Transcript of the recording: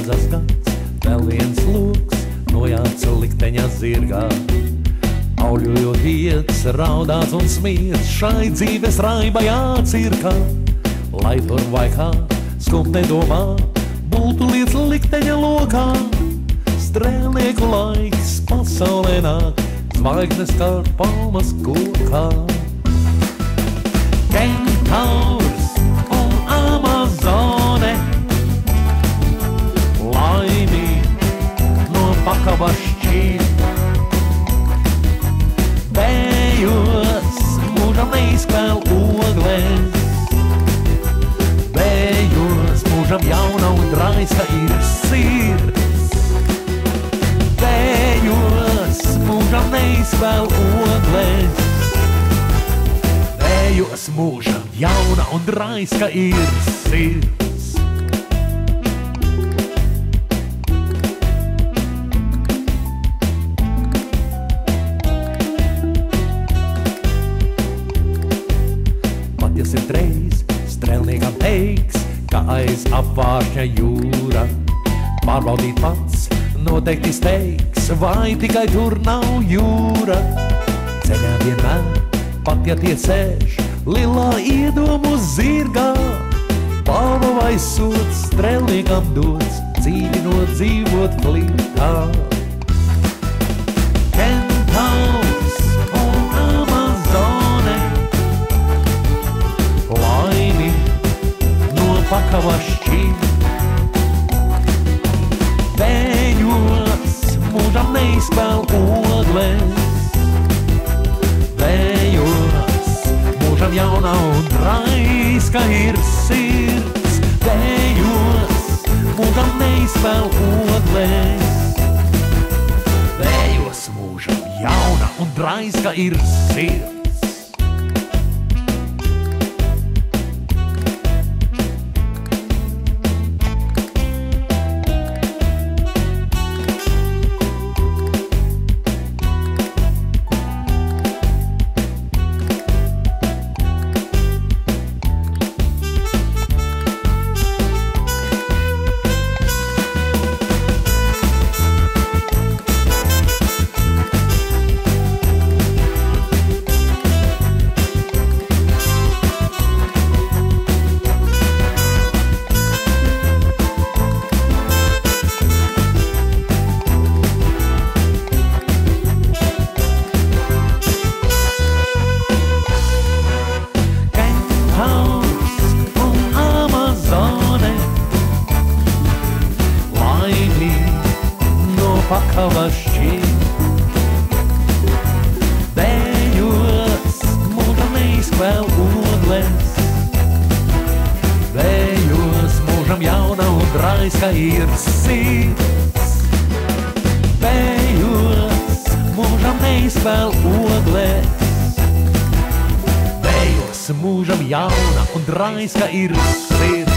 Slēdzas gads, vēl viens loks, nojāca likteņa zirgā. Auļojot iets, raudāts un smiedz šai dzīves raibajā cirkā. Lai tur vai kā, skump nedomā, būtu lietas likteņa lokā. Strēlnieku laiks pasaulē nāk, zvaigznes kā palmas kokā. Kentaurs un Amazone, laimī no pakava šķīt. Bējos mūžam neizspēl ogles, bējos mūžam jauna un draisa ir sirds. Bējos mūžam neizspēl ogles, bējos mūžam jauna un draisa ir sirds. Pat ja simtreiz strēlniekam teiks, ka aiz apvāršņa jūra, pārbaudīt pats noteikti steigs, vai tikai tur nav jūra. Ceļā vienmēr, pat ja tie sēž lilā iedomu zirgā, balva vai sods strēlniekam dots, dzīvi nodzīvot flītā. Kentaurs un Amazone, laimi no pakava šķīt. Bējos mūžam neizspēl ogles, bējos mūžam jauna un raiska ir sirds. Bējos mūžam neizspēl ogles, bējos mūžam jauna un raiska ir sirds. Pakava šķīt. Bējos mūžam neizspēl ogles, bējos mūžam jauna un raiska ir sirds. Bējos mūžam neizspēl ogles, bējos mūžam jauna un raiska ir sirds.